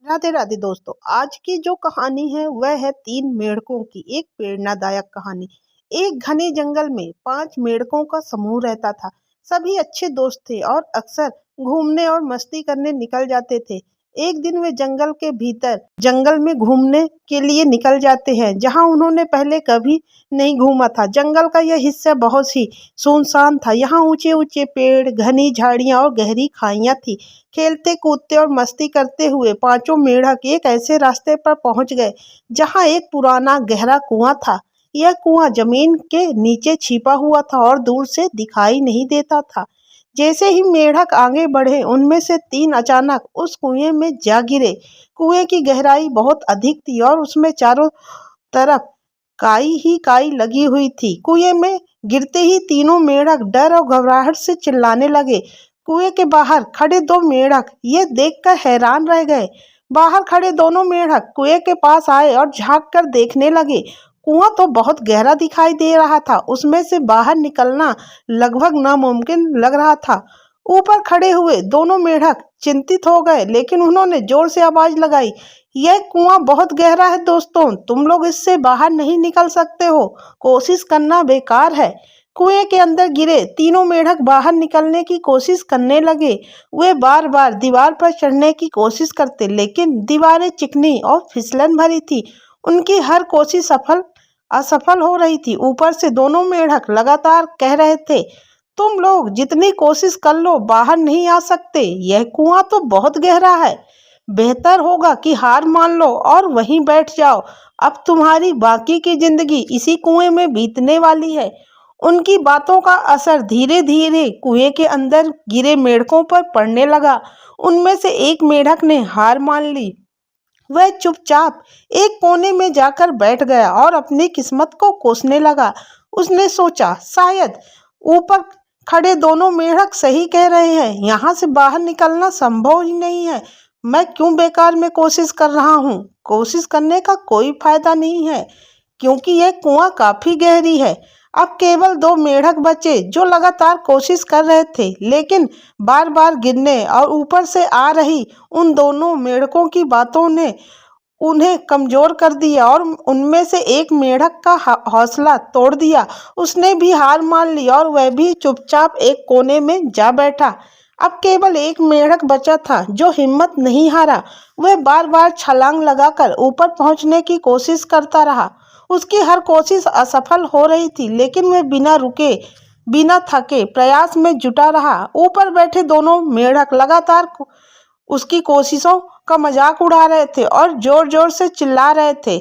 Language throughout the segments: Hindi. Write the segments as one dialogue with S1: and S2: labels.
S1: राधे राधे दोस्तों। आज की जो कहानी है वह है तीन मेंढकों की एक प्रेरणादायक कहानी। एक घने जंगल में पांच मेंढकों का समूह रहता था। सभी अच्छे दोस्त थे और अक्सर घूमने और मस्ती करने निकल जाते थे। एक दिन वे जंगल में घूमने के लिए निकल जाते हैं जहां उन्होंने पहले कभी नहीं घूमा था। जंगल का यह हिस्सा बहुत ही सुनसान था। यहाँ ऊंचे ऊंचे पेड़, घनी झाड़ियां और गहरी खाइयां थी। खेलते कूदते और मस्ती करते हुए पांचों मेढक एक ऐसे रास्ते पर पहुंच गए जहां एक पुराना गहरा कुआं था। यह कुआं जमीन के नीचे छिपा हुआ था और दूर से दिखाई नहीं देता था। जैसे ही मेढक आगे बढ़े उनमें से तीन अचानक उस कुएं में जा गिरे। कुएं की गहराई बहुत अधिक थी और उसमें चारों तरफ काई ही काई लगी हुई थी। कुएं में गिरते ही तीनों मेढक डर और घबराहट से चिल्लाने लगे। कुएं के बाहर खड़े दो मेढक ये देखकर हैरान रह गए। बाहर खड़े दोनों मेढक कुएं के पास आए और झांक कर देखने लगे। कुआं तो बहुत गहरा दिखाई दे रहा था, उसमें से बाहर निकलना लगभग नामुमकिन लग रहा था। ऊपर खड़े हुए दोनों मेढक चिंतित हो गए, लेकिन उन्होंने जोर से आवाज लगाई, यह कुआं बहुत गहरा है दोस्तों, तुम लोग इससे बाहर नहीं निकल सकते हो, कोशिश करना बेकार है। कुएं के अंदर गिरे तीनों मेढक बाहर निकलने की कोशिश करने लगे। वे बार बार दीवार पर चढ़ने की कोशिश करते, लेकिन दीवारें चिकनी और फिसलन भरी थी। उनकी हर कोशिश असफल हो रही थी। ऊपर से दोनों मेढक लगातार कह रहे थे, तुम लोग जितनी कोशिश कर लो बाहर नहीं आ सकते, यह कुआं तो बहुत गहरा है। बेहतर होगा कि हार मान लो और वहीं बैठ जाओ। अब तुम्हारी बाकी की जिंदगी इसी कुएं में बीतने वाली है। उनकी बातों का असर धीरे धीरे कुएं के अंदर गिरे मेढकों पर पड़ने लगा। उनमें से एक मेढक ने हार मान ली। वह चुपचाप एक कोने में जाकर बैठ गया और अपनी किस्मत को कोसने लगा। उसने सोचा, शायद ऊपर खड़े दोनों मेढक सही कह रहे हैं, यहाँ से बाहर निकलना संभव ही नहीं है। मैं क्यों बेकार में कोशिश कर रहा हूँ? कोशिश करने का कोई फायदा नहीं है, क्योंकि यह कुआं काफी गहरी है। अब केवल दो मेढक बचे जो लगातार कोशिश कर रहे थे, लेकिन बार बार गिरने और ऊपर से आ रही उन दोनों मेढकों की बातों ने उन्हें कमजोर कर दिया और उनमें से एक मेढक का हौसला तोड़ दिया। उसने भी हार मान ली और वह भी चुपचाप एक कोने में जा बैठा। अब केवल एक मेढक बचा था जो हिम्मत नहीं हारा। वह बार बार छलांग लगाकर ऊपर पहुंचने की कोशिश करता रहा। उसकी हर कोशिश असफल हो रही थी, लेकिन वह बिना रुके बिना थके प्रयास में जुटा रहा। ऊपर बैठे दोनों मेढक लगातार उसकी कोशिशों का मजाक उड़ा रहे थे और जोर जोर से चिल्ला रहे थे,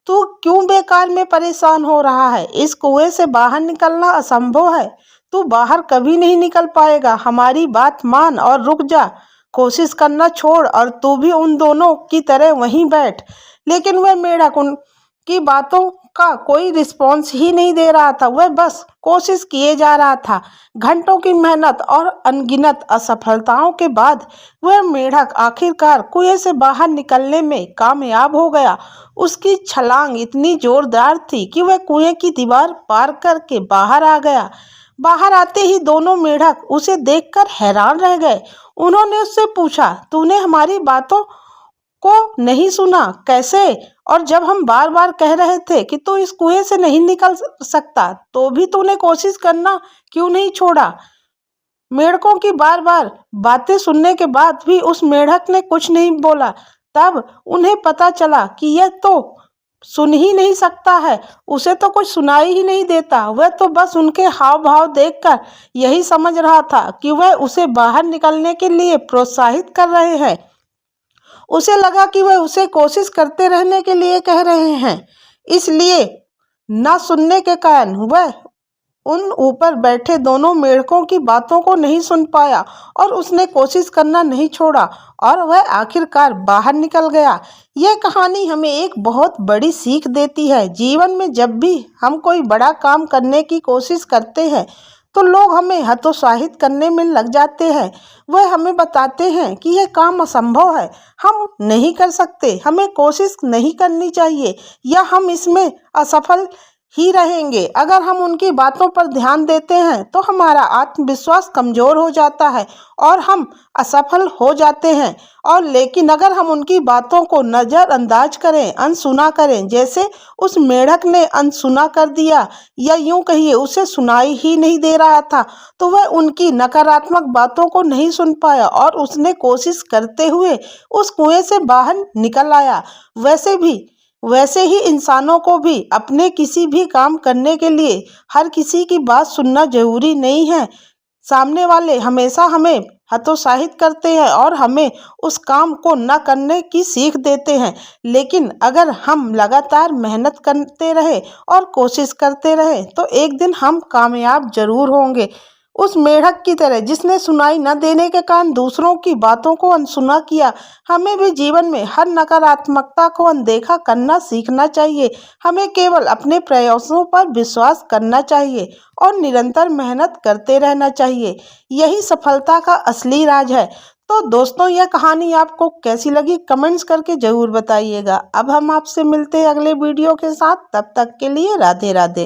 S1: तू क्यों बेकार में परेशान हो रहा है? इस कुएं से बाहर निकलना असंभव है, तू बाहर कभी नहीं निकल पाएगा। हमारी बात मान और रुक जा, कोशिश करना छोड़ और तू भी उन दोनों की तरह वहीं बैठ। लेकिन वह मेढक उनकी बातों का कोई रिस्पॉन्स ही नहीं दे रहा था। वह बस कोशिश किए जा रहा था। घंटों की मेहनत और अनगिनत असफलताओं के बाद वह मेढक आखिरकार कुएं से बाहर निकलने में कामयाब हो गया। उसकी छलांग इतनी जोरदार थी कि वह कुएं की दीवार पार करके बाहर आ गया। बाहर आते ही दोनों मेढक उसे देखकर हैरान रह गए। उन्होंने उससे पूछा, तूने हमारी बातों को नहीं सुना कैसे? और जब हम बार बार कह रहे थे कि तू इस कुएं से नहीं निकल सकता, तो भी तूने कोशिश करना क्यों नहीं छोड़ा? मेढकों की बार बार बातें सुनने के बाद भी उस मेढक ने कुछ नहीं बोला। तब उन्हें पता चला कि यह तो सुन ही नहीं सकता है, उसे तो कुछ सुनाई ही नहीं देता। वह तो बस उनके हाव भाव देखकर यही समझ रहा था कि वह उसे बाहर निकलने के लिए प्रोत्साहित कर रहे हैं। उसे लगा कि वह उसे कोशिश करते रहने के लिए कह रहे हैं। इसलिए न सुनने के कारण वह उन ऊपर बैठे दोनों मेढकों की बातों को नहीं सुन पाया और उसने कोशिश करना नहीं छोड़ा और वह आखिरकार बाहर निकल गया। यह कहानी हमें एक बहुत बड़ी सीख देती है। जीवन में जब भी हम कोई बड़ा काम करने की कोशिश करते हैं तो लोग हमें हतोत्साहित करने में लग जाते हैं। वह हमें बताते हैं कि यह काम असंभव है, हम नहीं कर सकते, हमें कोशिश नहीं करनी चाहिए या हम इसमें असफल ही रहेंगे। अगर हम उनकी बातों पर ध्यान देते हैं तो हमारा आत्मविश्वास कमजोर हो जाता है और हम असफल हो जाते हैं। और लेकिन अगर हम उनकी बातों को नज़रअंदाज करें, अनसुना करें, जैसे उस मेढक ने अनसुना कर दिया, या यूं कहिए उसे सुनाई ही नहीं दे रहा था, तो वह उनकी नकारात्मक बातों को नहीं सुन पाया और उसने कोशिश करते हुए उस कुएं से बाहर निकल आया। वैसे ही इंसानों को भी अपने किसी भी काम करने के लिए हर किसी की बात सुनना जरूरी नहीं है। सामने वाले हमेशा हमें हतोत्साहित करते हैं और हमें उस काम को न करने की सीख देते हैं। लेकिन अगर हम लगातार मेहनत करते रहे और कोशिश करते रहे तो एक दिन हम कामयाब जरूर होंगे। उस मेढक की तरह जिसने सुनाई न देने के कारण दूसरों की बातों को अनसुना किया, हमें भी जीवन में हर नकारात्मकता को अनदेखा करना सीखना चाहिए। हमें केवल अपने प्रयासों पर विश्वास करना चाहिए और निरंतर मेहनत करते रहना चाहिए। यही सफलता का असली राज है। तो दोस्तों, यह कहानी आपको कैसी लगी कमेंट्स करके जरूर बताइएगा। अब हम आपसे मिलते हैं अगले वीडियो के साथ। तब तक के लिए राधे राधे।